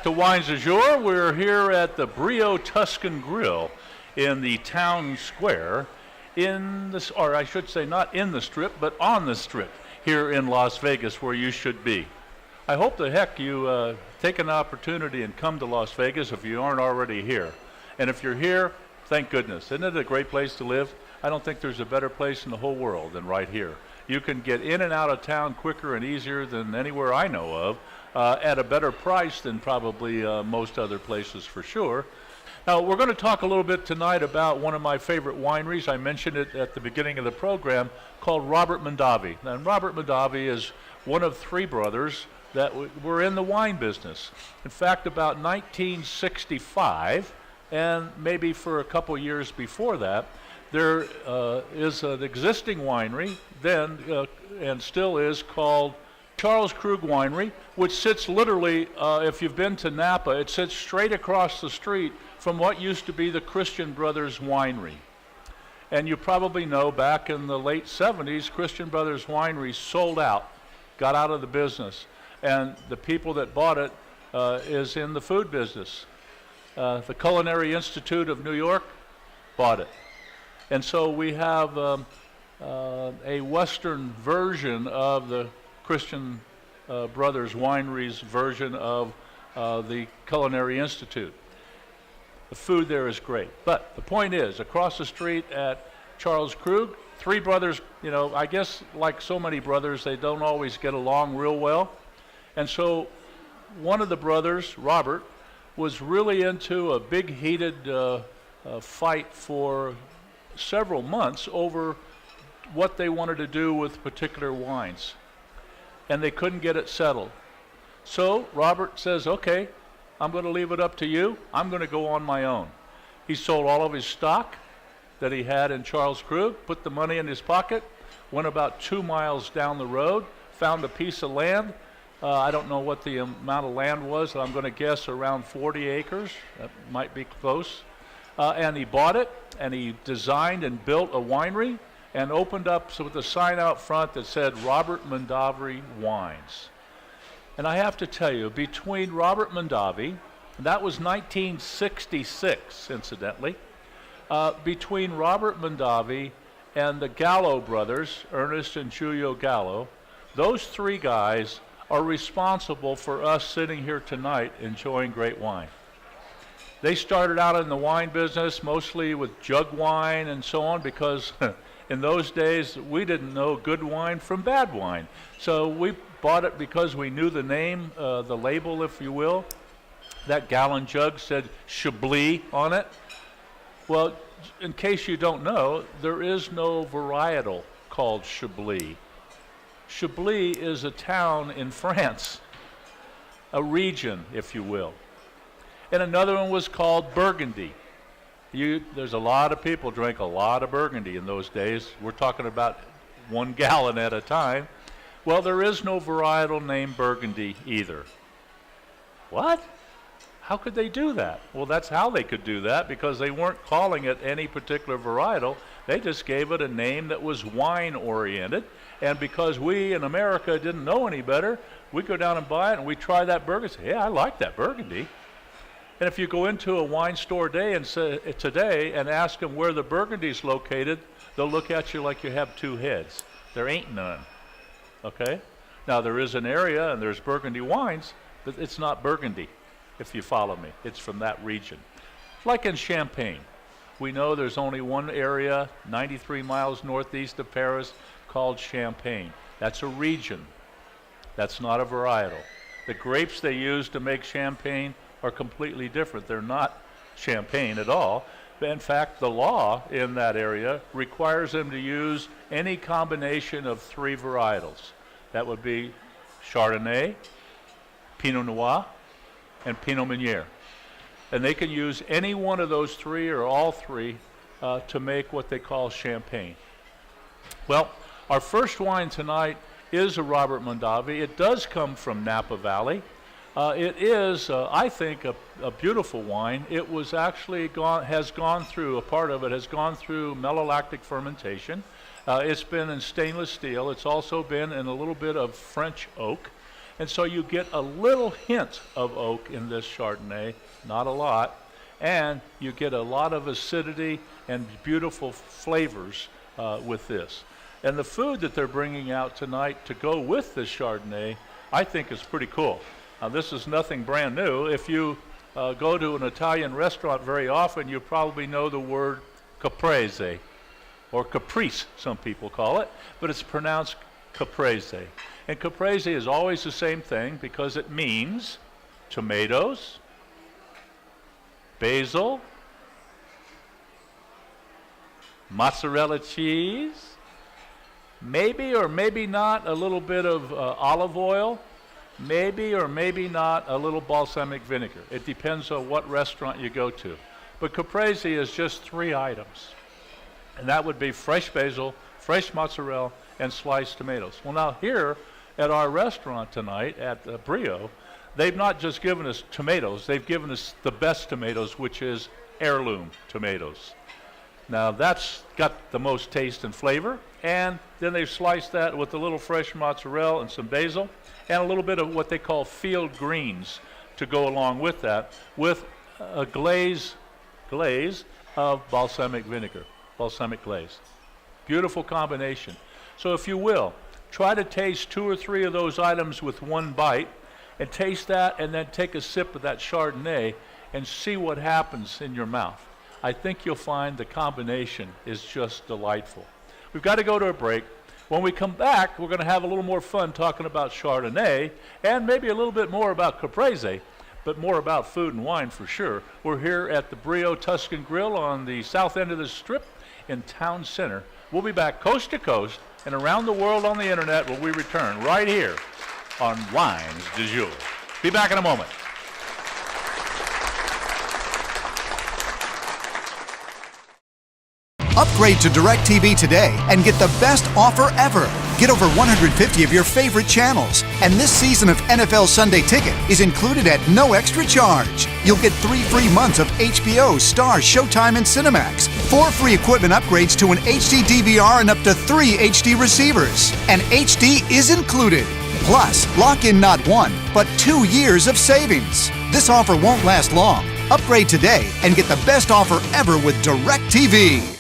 To Wines du Jour, we're here at the Brio Tuscan Grille in the Townsquare in this, or I should say not in the Strip, but on the Strip here in Las Vegas where you should be. I hope the heck you take an opportunity and come to Las Vegas if you aren't already here. And if you're here, thank goodness. Isn't it a great place to live? I don't think there's a better place in the whole world than right here. You can get in and out of town quicker and easier than anywhere I know of, at a better price than probably most other places for sure. Now, we're going to talk a little bit tonight about one of my favorite wineries. I mentioned it at the beginning of the program, called Robert Mondavi. And Robert Mondavi is one of three brothers that were in the wine business. In fact, about 1965, and maybe for a couple years before that, there is an existing winery then and still is called Charles Krug Winery, which sits literally, if you've been to Napa, it sits straight across the street from what used to be the Christian Brothers Winery. And you probably know back in the late 70s, Christian Brothers Winery sold out, got out of the business. And the people that bought it is in the food business. The Culinary Institute of New York bought it. And so we have a Western version of the Christian Brothers Winery's version of the Culinary Institute. The food there is great. But the point is, across the street at Charles Krug, three brothers, you know, I guess like so many brothers, they don't always get along real well. And so one of the brothers, Robert, was really into a big heated fight for several months over what they wanted to do with particular wines. And they couldn't get it settled. So Robert says, okay, I'm going to leave it up to you. I'm going to go on my own. He sold all of his stock that he had in Charles Krug, put the money in his pocket, went about 2 miles down the road, found a piece of land. I don't know what the amount of land was. I'm going to guess around 40 acres. That might be close. And he bought it, and he designed and built a winery and opened up with a sign out front that said Robert Mondavi Wines. And I have to tell you, between Robert Mondavi, that was 1966, incidentally, between Robert Mondavi and the Gallo brothers, Ernest and Giulio Gallo, those three guys are responsible for us sitting here tonight enjoying great wine. They started out in the wine business mostly with jug wine and so on because in those days we didn't know good wine from bad wine. So we bought it because we knew the name, the label if you will. That gallon jug said Chablis on it. Well, in case you don't know, there is no varietal called Chablis. Chablis is a town in France, a region, if you will. And another one was called Burgundy. There's a lot of people drank a lot of Burgundy in those days. We're talking about 1 gallon at a time. Well, there is no varietal named Burgundy either. What? How could they do that? Well, that's how they could do that, because they weren't calling it any particular varietal. They just gave it a name that was wine-oriented. And because we in America didn't know any better, we go down and buy it, and we try that Burgundy. Say, yeah, I like that Burgundy. And if you go into a wine store today and ask them where the Burgundy's located, they'll look at you like you have two heads. There ain't none. Okay? Now, there is an area, and there's Burgundy wines, but it's not Burgundy, if you follow me. It's from that region. Like in Champagne. We know there's only one area, 93 miles northeast of Paris, called Champagne. That's a region. That's not a varietal. The grapes they use to make Champagne are completely different. They're not Champagne at all. In fact, the law in that area requires them to use any combination of three varietals. That would be Chardonnay, Pinot Noir, and Pinot Meunier. And they can use any one of those three or all three to make what they call Champagne. Well, our first wine tonight is a Robert Mondavi. It does come from Napa Valley. It is, I think, a beautiful wine. It was actually has gone through malolactic fermentation. It's been in stainless steel. It's also been in a little bit of French oak. And so you get a little hint of oak in this Chardonnay, not a lot, and you get a lot of acidity and beautiful flavors with this. And the food that they're bringing out tonight to go with this Chardonnay, I think is pretty cool. Now, this is nothing brand new. If you go to an Italian restaurant very often, you probably know the word caprese, or caprice, some people call it, but it's pronounced caprese. And caprese is always the same thing because it means tomatoes, basil, mozzarella cheese, maybe or maybe not a little bit of olive oil, maybe or maybe not a little balsamic vinegar. It depends on what restaurant you go to. But caprese is just 3 items. And that would be fresh basil, fresh mozzarella, and sliced tomatoes. Well, now here at our restaurant tonight at Brio, they've not just given us tomatoes, they've given us the best tomatoes, which is heirloom tomatoes. Now that's got the most taste and flavor, and then they've sliced that with a little fresh mozzarella and some basil, and a little bit of what they call field greens to go along with that, with a glaze of balsamic vinegar, balsamic glaze. Beautiful combination. So if you will, try to taste 2 or 3 of those items with one bite, and taste that, and then take a sip of that Chardonnay and see what happens in your mouth. I think you'll find the combination is just delightful. We've got to go to a break. When we come back, we're going to have a little more fun talking about Chardonnay and maybe a little bit more about Caprese, but more about food and wine for sure. We're here at the Brio Tuscan Grille on the south end of the strip in Town Center. We'll be back coast to coast and around the world on the internet when we return right here on Wines du Jour. Be back in a moment. Upgrade to DirecTV today and get the best offer ever. Get over 150 of your favorite channels. And this season of NFL Sunday Ticket is included at no extra charge. You'll get 3 free months of HBO, Star, Showtime, and Cinemax. 4 free equipment upgrades to an HD DVR and up to 3 HD receivers. And HD is included. Plus, lock in not 1, but 2 years of savings. This offer won't last long. Upgrade today and get the best offer ever with DirecTV.